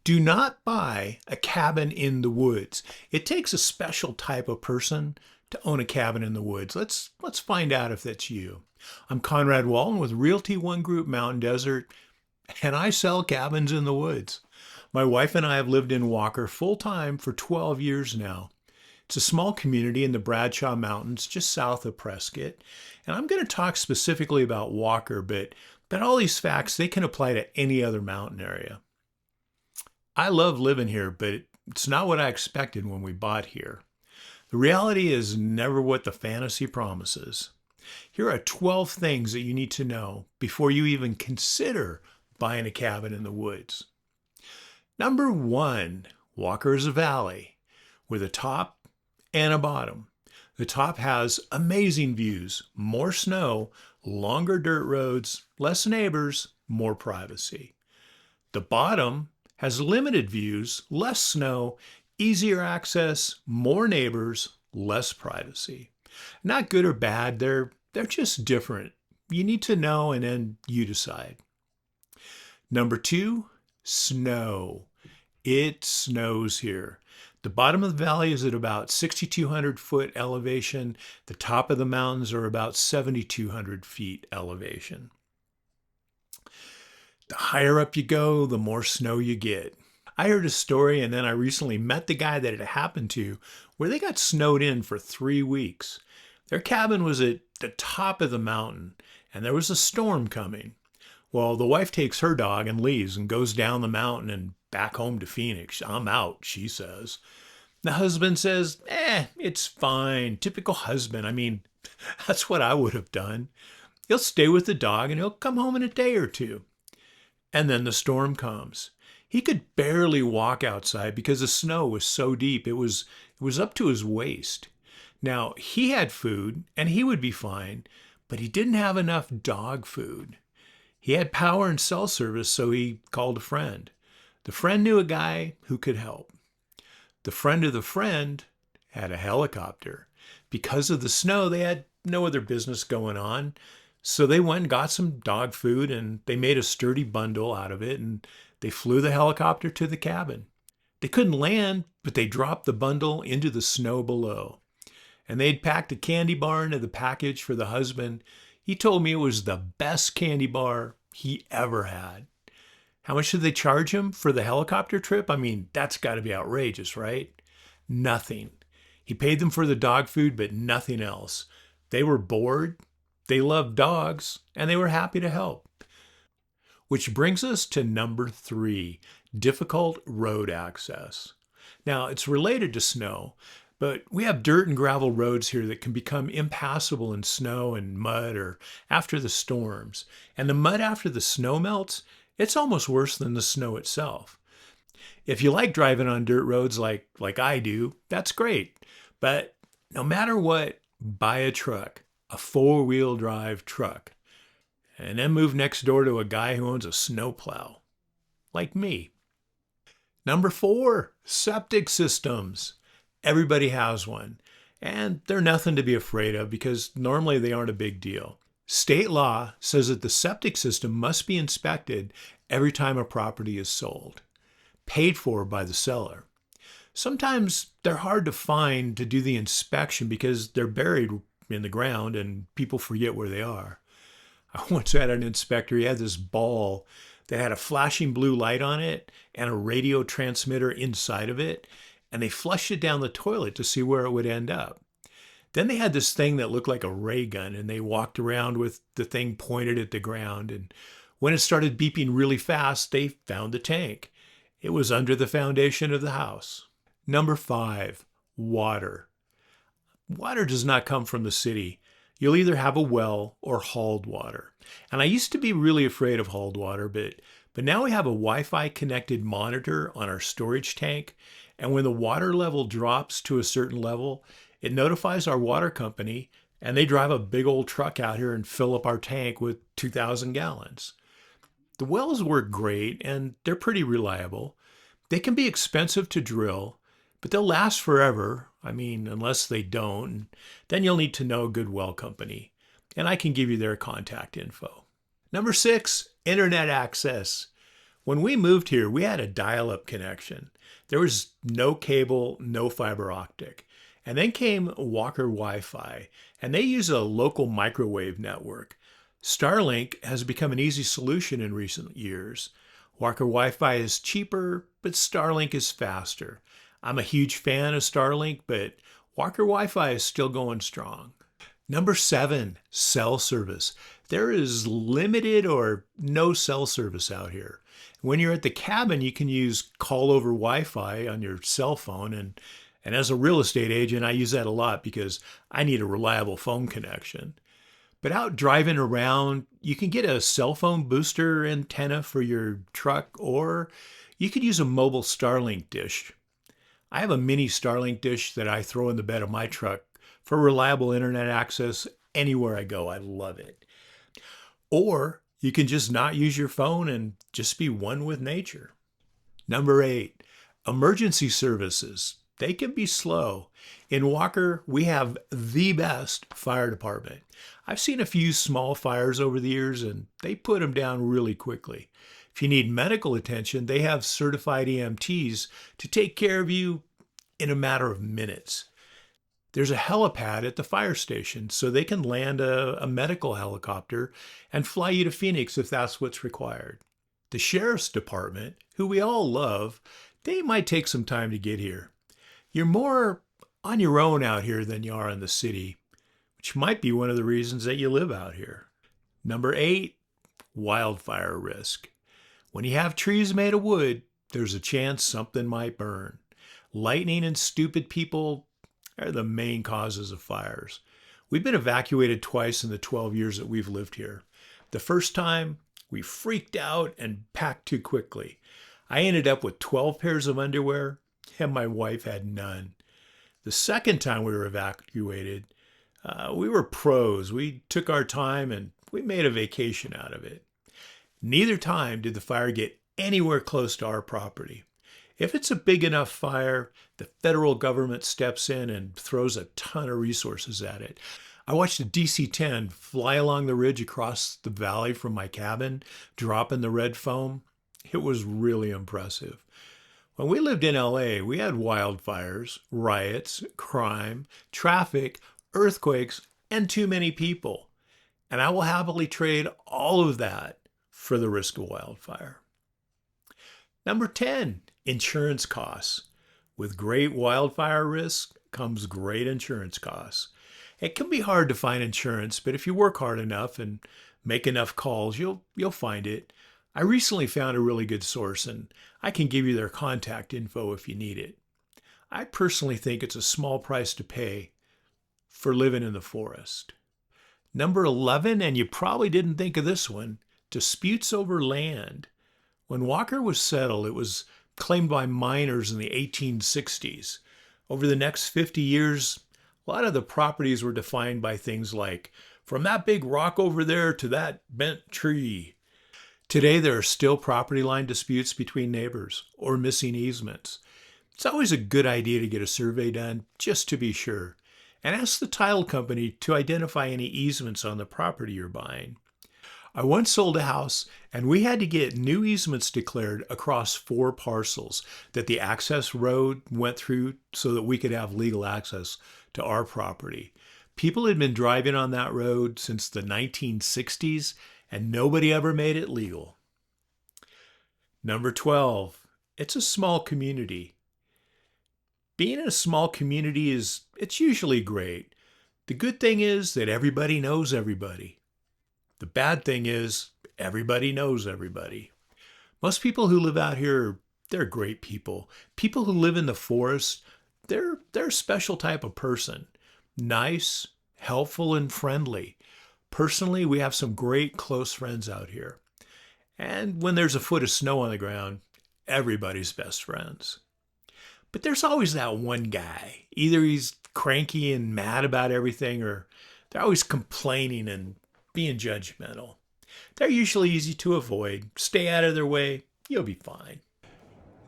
Do not buy a cabin in the woods. It takes a special type of person to own a cabin in the woods. Let's find out if that's you. I'm Conrad Walton with Realty One Group Mountain Desert, and I sell cabins in the woods. My wife and I have lived in Walker full time for 12 years now. It's a small community in the Bradshaw Mountains just south of Prescott. And I'm going to talk specifically about Walker, but all these facts, they can apply to any other mountain area. I love living here, but it's not what I expected when we bought here. The reality is never what the fantasy promises. Here are 12 things that you need to know before you even consider buying a cabin in the woods. Number one, Walker is a valley with a top and a bottom. The top has amazing views, more snow, longer dirt roads, less neighbors, more privacy. The bottom has limited views, less snow, easier access, more neighbors, less privacy. Not good or bad, they're just different. You need to know and then you decide. Number two, snow. It snows here. The bottom of the valley is at about 6,200 foot elevation. The top of the mountains are about 7,200 feet elevation. The higher up you go, the more snow you get. I heard a story and then I recently met the guy that it happened to where they got snowed in for 3 weeks. Their cabin was at the top of the mountain and there was a storm coming. Well, the wife takes her dog and leaves and goes down the mountain and back home to Phoenix. I'm out, she says. The husband says, it's fine. Typical husband. I mean, that's what I would have done. He'll stay with the dog and he'll come home in a day or two. And then the storm comes. He could barely walk outside because the snow was so deep. It was up to his waist. Now, he had food and he would be fine, but he didn't have enough dog food. He had power and cell service, so he called a friend. The friend knew a guy who could help. The friend of the friend had a helicopter. Because of the snow, they had no other business going on. So they went and got some dog food and they made a sturdy bundle out of it and they flew the helicopter to the cabin. They couldn't land, but they dropped the bundle into the snow below. And they'd packed a candy bar into the package for the husband. He told me it was the best candy bar he ever had. How much did they charge him for the helicopter trip? I mean, that's got to be outrageous, right? Nothing. He paid them for the dog food, but nothing else. They were bored. They loved dogs and they were happy to help. Which brings us to number three, difficult road access. Now, it's related to snow, but we have dirt and gravel roads here that can become impassable in snow and mud or after the storms. And the mud after the snow melts, it's almost worse than the snow itself. If you like driving on dirt roads like I do, that's great. But no matter what, buy a truck. A four-wheel drive truck, and then move next door to a guy who owns a snowplow, like me. Number four, septic systems. Everybody has one, and they're nothing to be afraid of because normally they aren't a big deal. State law says that the septic system must be inspected every time a property is sold, paid for by the seller. Sometimes they're hard to find to do the inspection because they're buried in the ground and people forget where they are. I once had an inspector, he had this ball that had a flashing blue light on it and a radio transmitter inside of it, and they flushed it down the toilet to see where it would end up. Then they had this thing that looked like a ray gun and they walked around with the thing pointed at the ground, and when it started beeping really fast, they found the tank. It was under the foundation of the house. Number five, water. Water does not come from the city. You'll either have a well or hauled water. And I used to be really afraid of hauled water, but now we have a Wi-Fi connected monitor on our storage tank. And when the water level drops to a certain level, it notifies our water company and they drive a big old truck out here and fill up our tank with 2,000 gallons. The wells work great and they're pretty reliable. They can be expensive to drill, but they'll last forever. I mean, unless they don't, then you'll need to know a good well company. And I can give you their contact info. Number 6, internet access. When we moved here, we had a dial-up connection. There was no cable, no fiber optic. And then came Walker Wi-Fi, and they use a local microwave network. Starlink has become an easy solution in recent years. Walker Wi-Fi is cheaper, but Starlink is faster. I'm a huge fan of Starlink, but Walker Wi-Fi is still going strong. Number 7, cell service. There is limited or no cell service out here. When you're at the cabin, you can use call over Wi-Fi on your cell phone, and as a real estate agent, I use that a lot because I need a reliable phone connection. But out driving around, you can get a cell phone booster antenna for your truck, or you could use a mobile Starlink dish. I have a mini Starlink dish that I throw in the bed of my truck for reliable internet access anywhere I go. I love it. Or you can just not use your phone and just be one with nature. Number 8, emergency services. They can be slow. In Walker, we have the best fire department. I've seen a few small fires over the years, and they put them down really quickly. If you need medical attention, they have certified EMTs to take care of you in a matter of minutes. There's a helipad at the fire station, so they can land a medical helicopter and fly you to Phoenix if that's what's required. The sheriff's department, who we all love, they might take some time to get here. You're more on your own out here than you are in the city, which might be one of the reasons that you live out here. Number 8, wildfire risk. When you have trees made of wood, there's a chance something might burn. Lightning and stupid people are the main causes of fires. We've been evacuated twice in the 12 years that we've lived here. The first time, we freaked out and packed too quickly. I ended up with 12 pairs of underwear, and my wife had none. The second time we were evacuated, we were pros. We took our time and we made a vacation out of it. Neither time did the fire get anywhere close to our property. If it's a big enough fire, the federal government steps in and throws a ton of resources at it. I watched a DC-10 fly along the ridge across the valley from my cabin, dropping the red foam. It was really impressive. When we lived in LA, we had wildfires, riots, crime, traffic, earthquakes, and too many people. And I will happily trade all of that for the risk of wildfire. Number 10, insurance costs. With great wildfire risk comes great insurance costs. It can be hard to find insurance, but if you work hard enough and make enough calls, you'll find it. I recently found a really good source, and I can give you their contact info if you need it. I personally think it's a small price to pay for living in the forest. Number 11, and you probably didn't think of this one, disputes over land. When Walker was settled, it was claimed by miners in the 1860s. Over the next 50 years, a lot of the properties were defined by things like, from that big rock over there to that bent tree. Today, there are still property line disputes between neighbors or missing easements. It's always a good idea to get a survey done just to be sure, and ask the title company to identify any easements on the property you're buying. I once sold a house, and we had to get new easements declared across 4 parcels that the access road went through so that we could have legal access to our property. People had been driving on that road since the 1960s, and nobody ever made it legal. Number 12, it's a small community. Being in a small community it's usually great. The good thing is that everybody knows everybody. The bad thing is everybody knows everybody. Most people who live out here, they're great people. People who live in the forest, they're a special type of person. Nice, helpful, and friendly. Personally, we have some great close friends out here. And when there's a foot of snow on the ground, everybody's best friends. But there's always that one guy. Either he's cranky and mad about everything, or they're always complaining and being judgmental. They're usually easy to avoid. Stay out of their way, you'll be fine.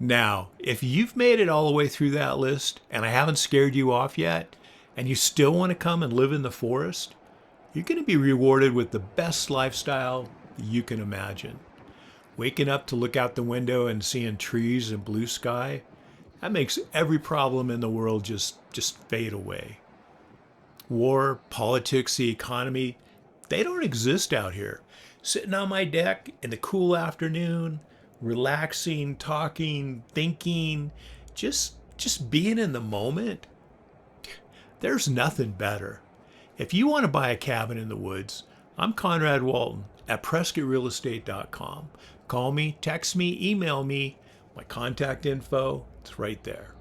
Now, if you've made it all the way through that list and I haven't scared you off yet, and you still want to come and live in the forest, you're going to be rewarded with the best lifestyle you can imagine. Waking up to look out the window and seeing trees and blue sky, that makes every problem in the world just fade away. War, politics, the economy, they don't exist out here. Sitting on my deck in the cool afternoon, relaxing, talking, thinking, just being in the moment, there's nothing better. If you want to buy a cabin in the woods, I'm Conrad Walton at PrescottRealEstate.com. Call me, text me, email me. My contact info, it's right there.